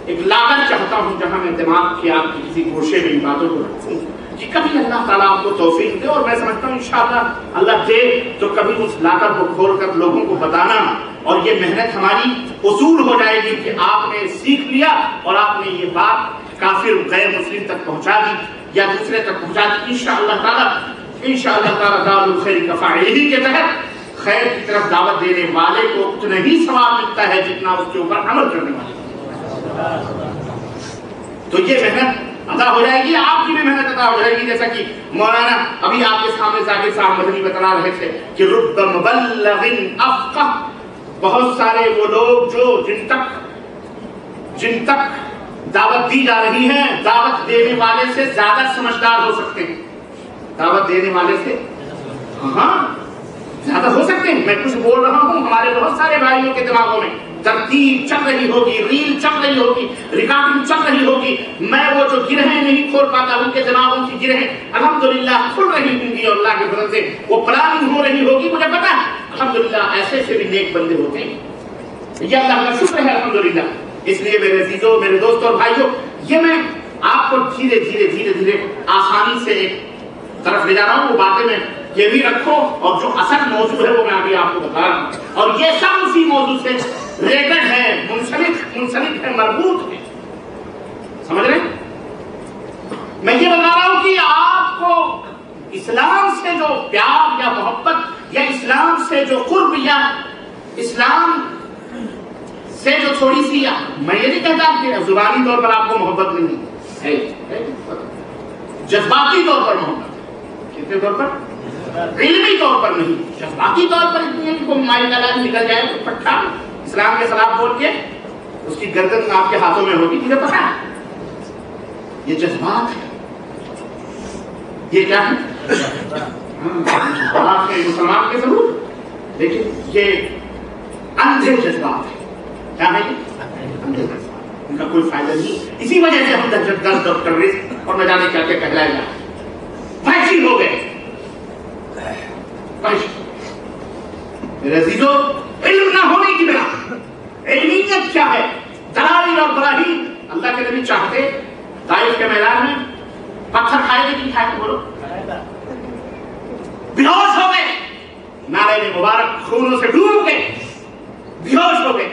ایک لاگت چاہتا ہوں جہاں میں دماغ کی آپ کی کسی گوشے میں ان باتوں کو رکھوں کہ کبھی اللہ تعالیٰ آپ کو توفیق دے، اور میں سمجھتا ہوں انشاءاللہ اللہ دے تو کبھی اس لاگت کو کھول کر لوگوں کو بتانا، اور یہ محنت ہماری اصول ہو جائے گی کہ آپ نے سیکھ لیا اور آپ نے یہ بات کافر غیر مسلم تک پہنچا دی یا دوسرے تک پہنچا دی۔ انشاءاللہ تعالیٰ دار الخیر کفاعلہ کے تحت خیر کی طرف دعوت دینے والے کو اتنا ہی ثواب ملتا ہے جتنا اس کے اوپر عمل کرنے والے کو۔ تو یہ محنت ادا ہو جائے گی، آپ کی بھی محنت ادا ہو جائے گی، جیسا کہ مولانا ابھی آپ کے سامنے ذاکر صاحب مدنی بتلا رہے تھے کہ رب مبلغ افقہ، بہت سارے وہ لوگ جو جن تک دعوت دی جا رہی ہے دعوت دینے والے سے زیادہ سمجھدار ہو سکتے ہیں، دعوت دینے والے سے ہاں زیادہ ہو سکتے ہیں۔ میں کچھ بول رہا ہوں، ہمارے بہت سارے بھائیوں کے دماغوں میں ترتیب چل رہی ہوگی، ریل چل رہی ہوگی، ریکارڈنگ چل رہی ہوگی، میں وہ جو گرہیں نہیں کھول پاتا ان کے دماغوں کی گرہیں الحمدللہ کھل رہی ہوں گی، اور اللہ کے فضل سے وہ پلاننگ ہو رہی ہوگی، مجھے پتا ہے الحمدللہ ایسے سے بھی نیک بندے ہوتے ہیں، یہ اللہ کا شکر ہے الحمدللہ۔ اس لیے میرے عزیزوں، میرے دوستوں اور بھائیوں، یہ میں آپ کو دھیرے دھیرے آسانی سے ایک طرف لے جا رہا ہوں، وہ باتیں میں یہ بھی رکھو، اور جو اصل موضوع ہے وہ میں ابھی آپ کو بتا رہا ہوں، اور یہ سب اسی موضوع سے ریلیٹڈ ہے، منسلک ہے، مربوط ہے، سمجھ رہے ہیں؟ میں یہ بتا رہا ہوں کہ آپ کو اسلام سے جو پیار یا محبت یا اسلام سے جو قرب یا اسلام سے جو تھوڑی سی، میں یہ نہیں کہتا کہ زبانی طور پر آپ کو محبت نہیں ہے، جذباتی طور پر محبت، کتنے طور پر؟ علمی طور پر نہیں، جذباتی طور پر اتنی ہے کہ کوئی مائی کلام نکل جائے تو پٹھا اسلام کے خلاف بول کے اس کی گردن آپ کے ہاتھوں میں ہوگی، مجھے پتا ہے یہ جذبات ہے، یہ کیا ہے؟ مسلمان کے ضرور، لیکن یہ اندھے جذبات ہے، کیا ہے یہ؟ اندھے جذبات، ان کا کوئی فائدہ نہیں، اسی وجہ سے ہم دہشت گرد اور ٹیررسٹ اور نہ جانے کیا کیا کہلائے جائے، فیشن ہو گئے۔ میرے عزیزو، علم نہ ہونے کی بنا، علمیت کیا ہے؟ دلائل اور براہین۔ اللہ کے نبی چاہتے طائف کے میدان میں پتھر کھائے گے نہیں کھائے، بولو بیہوش ہو گئے، نالے مبارک خونوں سے ڈوب گئے، بیہوش ہو گئے،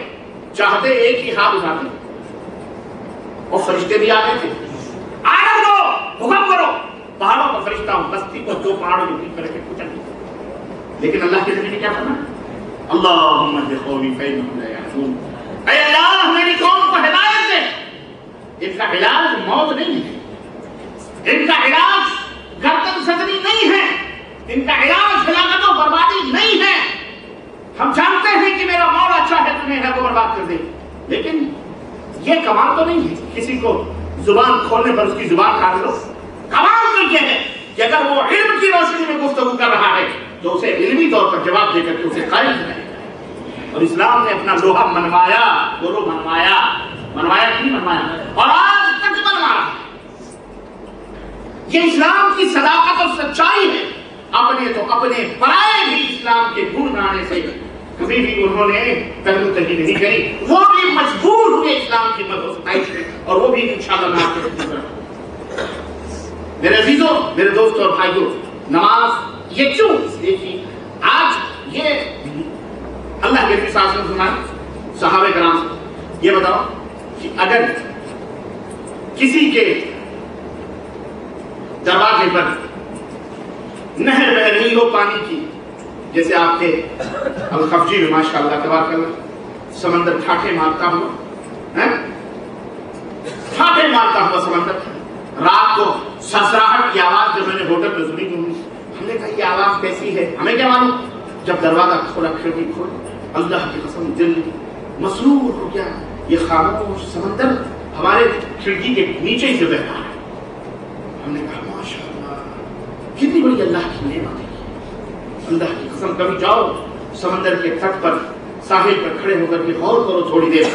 چاہتے ایک ہی ہاتھ اٹھاتے، اور فرشتے بھی آتے تھے، آرڈر دو، حکم کرو، پہاڑوں پر فرشتہ ہوں، بستی کو دو پہاڑوں کے بیچ میں رکھ کے کچل دیا۔ لیکن اللہ کے نبی نے کیا فرمایا؟ اللہم اہد قومی فإنہم لا یعلمون، اے اللہ میری قوم کو ہدایت دے۔ ان کا علاج موت نہیں ہے، ان کا علاج گردن زدنی نہیں ہے، ان کا علاج ہلاکت و بربادی نہیں ہے۔ ہم جانتے ہیں کہ میرا مولا چاہے تمہیں ہے وہ برباد کر دے، لیکن یہ کمال تو نہیں ہے کسی کو زبان کھولنے پر اس کی زبان کاٹ لو۔ کمال تو یہ ہے کہ اگر وہ علم کی روشنی میں گفتگو کر رہا ہے تو اسے علمی طور پر جواب دے کر کے اسے قائل کرے، اور اسلام نے اپنا لوہا منوایا، بولو منوایا کہ نہیں منوایا، اور آج تک منوا رہا ہے۔ یہ اسلام کی صداقت اور سچائی ہے۔ اپنے تو اپنے پرائے بھی اسلام کے گن گانے سے کبھی بھی انہوں نے پہلو تہی نہیں کری، وہ بھی مجبور ہوئے اسلام کی مدد و ستائش سے، اور وہ بھی انشاءاللہ میں آپ کے ساتھ کروں۔ میرے عزیزوں، میرے دوستوں اور بھائیوں، نماز یہ کیوں؟ دیکھیے آج یہ اللہ کے نبی صلی اللہ علیہ وسلم صحابہ کرام سے یہ بتاؤ کہ اگر کسی کے دروازے پر نہر بہ رہی ہو پانی کی، جیسے آپ کے الخفجی میں ماشاءاللہ تبارک اللہ سمندر ٹھاٹھے مارتا ہوا، ٹھاٹھے مارتا ہوا سمندر، رات کو سرسراہٹ کی آواز جب میں نے ہوٹل میں سنی، ہم نے کہا یہ آواز کیسی ہے؟ ہمیں کیا معلوم؟ جب دروازہ کھولا، کھڑکی کھولی، اللہ کی قسم دل مسرور ہو گیا، یہ خاموش سمندر ہمارے کھڑکی کے نیچے ہی سے بہ رہا ہے۔ ہم نے کہا ماشاءاللہ کتنی بڑی اللہ کی نعمت ہے، اللہ کی قسم کبھی جاؤ سمندر کے تٹ پر، ساحل پر کھڑے ہو کر کے غور کرو تھوڑی دیر،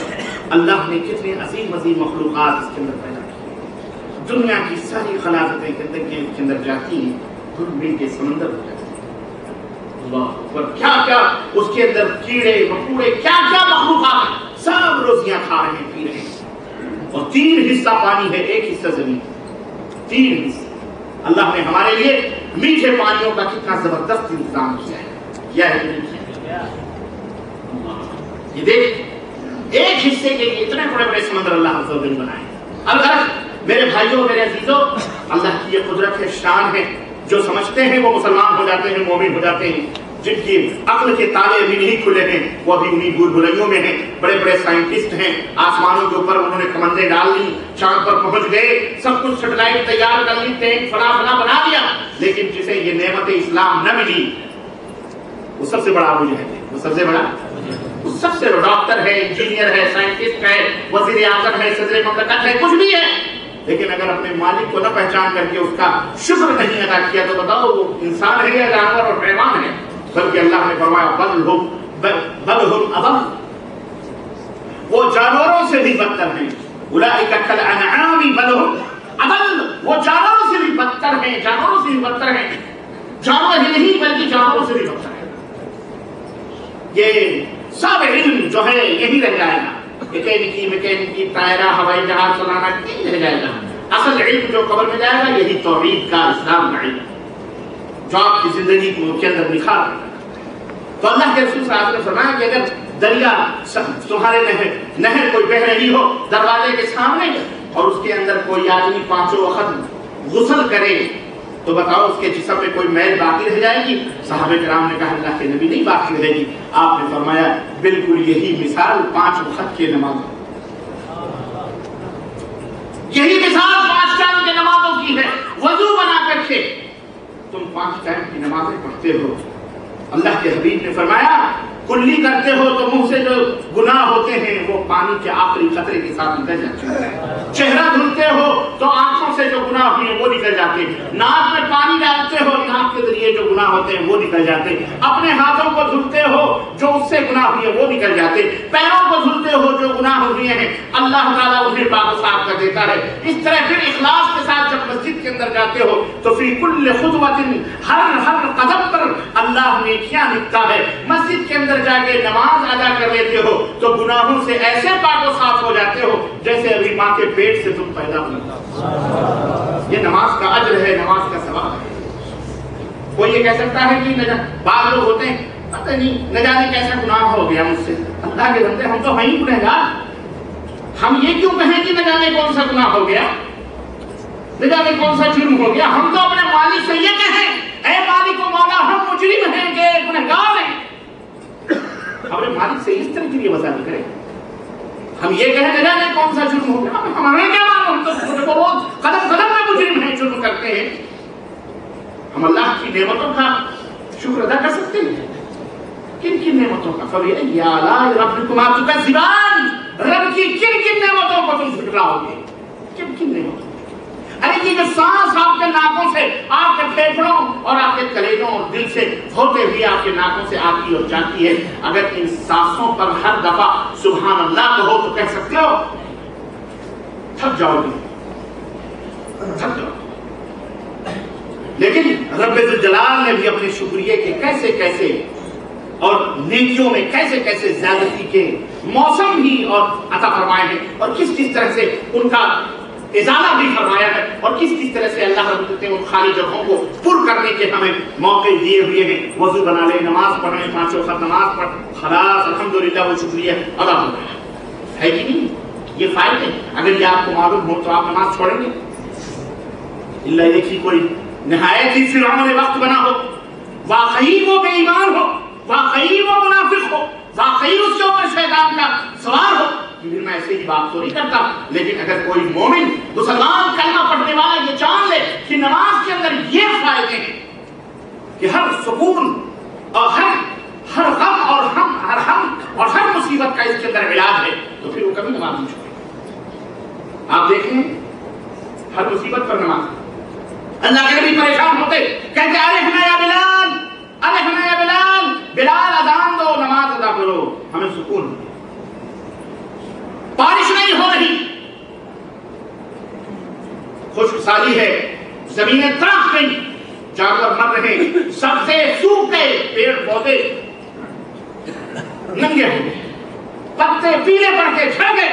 اللہ نے کتنے عظیم عظیم مخلوقات اس کے اندر پیدا کی، دنیا کی ساری خلاقتیں کے اندر جاتی ہیں، گھل مل کے سمندر ہو جاتی ہے۔ اللہ اکبر، کیا کیا اس کے اندر کیڑے مکوڑے، کیا کیا مخلوقات، سب روزیاں کھا رہے ہیں، پی رہے ہیں۔ 3 حصہ پانی ہے، 1 حصہ زمین، 3 حصے۔ اللہ نے ہمارے لیے میٹھے پانیوں کا کتنا زبردست انتظام کیا ہے، کیا ہے یہ دیکھ، 1 حصے کے لیے اتنے بڑے بڑے سمندر اللہ عز و جل بنائے۔ الغرض میرے بھائیوں، میرے عزیزوں، اللہ کی یہ قدرت ہے، شان ہے۔ جو سمجھتے ہیں وہ مسلمان ہو جاتے ہیں، مومن ہو جاتے ہیں۔ جن کی عقل کے تالے ابھی نہیں کھلے ہیں وہ ابھی انہیں بھول بھلائیوں میں ہیں۔ بڑے بڑے سائنٹسٹ ہیں، آسمانوں کے اوپر انہوں نے کمندیں ڈال لی، چاند پر پہنچ گئے، سب کچھ سیٹلائٹ تیار کر لی، ٹینک فلاں فلاں بنا لیا، لیکن جسے یہ نعمت اسلام نہ ملی وہ سب سے بڑا ابو جہل ہے، وہ سب سے بڑا، وہ سب سے ڈاکٹر ہے، انجینئر ہے، سائنٹسٹ ہے، وزیر اعظم ہے، صدر مملکت ہے، کچھ بھی ہے، لیکن اگر اپنے مالک کو نہ پہچان کر کے اس کا شکر نہیں ادا کیا تو بتاؤ وہ انسان ہے یا جانور اور حیوان ہے؟ بلکہ اللہ نے فرمایا بل ہم اضل، وہ جانوروں سے بھی بدتر ہیں، اولئک کالانعام بل ہم اضل، وہ جانوروں سے بھی بدتر ہیں، جانوروں سے بھی بدتر ہیں، جانور ہی نہیں بلکہ جانوروں سے بھی بدتر ہیں۔ یہ سب علم جو ہے یہی رہ جائے گا، میکینکی طائرہ ہوائی جہاز چلانا نہیں رہ جائے گا۔ اصل علم جو قبر میں جائے گا یہی توحید کا، اسلام کا علم جو آپ کی زندگی کو کے اندر نکھار ہے۔ تو اللہ کے رسول صلی اللہ علیہ وسلم نے فرمایا کہ اگر دریا تمہارے نہر کوئی بہ رہی ہو دروازے کے سامنے اور اس کے اندر کوئی آدمی 5 وقت غسل کرے تو بتاؤ اس کے جسم میں کوئی میل باقی رہ جائے گی؟ صحابہ کرام نے کہا اللہ کے نبی نہیں باقی رہے گی۔ آپ نے فرمایا بالکل یہی مثال 5 وقت کی نماز، یہی مثال 5 ٹائم کی نمازوں کی ہے۔ وضو بنا کر کے تم 5 ٹائم کی نمازیں پڑھتے ہو، اللہ کے حبیب نے فرمایا کلی کرتے ہو تو منہ سے جو گناہ ہوتے ہیں وہ پانی کے آخری قطرے کے ساتھ نکل جاتے ہیں، چہرہ دھلتے ہو تو آنکھوں سے جو گناہ ہوئے ہیں وہ نکل جاتے ہیں، ناک میں پانی ڈالتے ہو ناک کے ذریعے جو گناہ ہوتے ہیں وہ نکل جاتے ہیں، اپنے ہاتھوں کو دھلتے ہو جو اس سے گناہ ہوئے وہ نکل جاتے ہیں، پیروں کو دھلتے ہو جو گناہ ہوئے ہیں اللہ تعالیٰ انہیں پاک و صاف کر دیتا ہے۔ اس طرح پھر اخلاص کے ساتھ جب مسجد کے اندر جاتے ہو تو فی کل خطوۃ، ہر قدم پر اللہ نیکیاں لکھتا ہے۔ مسجد کے اندر جا کے نماز ادا کر لیتے ہو تو گناہوں سے ایسے پاک و صاف ہو جاتے ہو جیسے ابھی ماں کے پیٹ سے تم پیدا ہوئے۔ یہ نماز کا اجر ہے، نماز کا ثواب ہے۔ کوئی یہ کہہ سکتا ہے کہ بعض لوگ ہوتے ہیں پتہ نہیں نہ جانے کیسا گناہ ہو گیا مجھ سے، اللہ کے بندے ہم تو ہیں ہی گنہگار، ہم یہ کیوں کہیں کہ نہ جانے کون سا گناہ ہو گیا، نہ جانے کون سا جرم ہو گیا؟ ہم تو اپنے مالک سے یہ کہیں اے مالک و مولا ہم مجرم ہیں کہ گنہگار ہیں، اپنے مالک سے اس طرح کی یہ وضاحت کریں۔ ہم یہ کہیں نہ جانے کون سا جرم ہو گیا، ہمیں کیا معلوم، ہم تو روز قدم قدم میں مجرم ہیں، جرم کرتے ہیں۔ ہم اللہ کی نعمتوں کا شکر ادا کر سکتے ہیں، کن کن نعمتوں کا؟ فَبِأَيِّ آلَاءِ رَبِّكُمَا تُكَذِّبَانِ، رب کی کن کن نعمتوں کو تم جھٹلاؤ گے، کن کن نعمتوں؟ ارے یہ جو سانس آپ کے ناکوں سے، آپ کے پھیپھڑوں اور آپ کے کلیجوں اور دل سے ہوتے ہوئے آپ کے ناکوں سے آتی اور جاتی ہے، اگر ان سانسوں پر ہر دفعہ سبحان اللہ کہو تو کہہ سکتے ہو؟ تھک جاؤ گے، تھک جاؤ گے۔ لیکن رب ذوالجلال نے بھی اپنے شکریہ کے کیسے کیسے اور نیکیوں میں کیسے کیسے زیادتی کے موسم بھی اور عطا فرمائے ہیں، اور کس کس طرح سے ان کا ازالہ بھی فرمایا ہے، اور کس کس طرح سے اللہ رب العزت نے ان خالی جگہوں کو پر کرنے کے ہمیں موقع دیے ہوئے ہیں۔ وضو بنا لے، نماز پڑھ لیں، 5 وقت نماز پڑھ، خلاص الحمدللہ وہ شکریہ ادا ہو گیا ہے کہ نہیں؟ یہ فائدے اگر یہ آپ کو معلوم ہو تو آپ نماز چھوڑیں گے؟ اللہ ایک ہی کوئی نہایت ہی فرعون وقت بنا ہو، واقعی وہ بے ایمان ہو، واقعی وہ منافق ہو، واقعی اس کے اوپر شیطان کا سوار ہو، پھر میں ایسے ہی بات تو نہیں کرتا، لیکن اگر کوئی مومن مسلمان کلمہ پڑھنے والا یہ جان لے کہ نماز کے اندر یہ فائدے ہیں کہ ہر سکون اور ہر غم اور ہر مصیبت کا اس کے اندر علاج ہے، تو پھر وہ کبھی نماز نہیں چھوڑے۔ آپ دیکھیں ہر مصیبت پر نماز، اللہ کے نبی پریشان ہوتے کہتے ارحنا یا بلال، ارحنا یا بلال، بلال اذان دو نماز ادا کرو، ہمیں سکون، بارش نہیں ہو رہی، خشک سالی ہے، زمینیں ترک گئی، جانور مر رہے، سبزے سوکھ گئے، پیڑ پودے ننگے ہو گئے، پتے پیلے پڑ کے جھڑ گئے،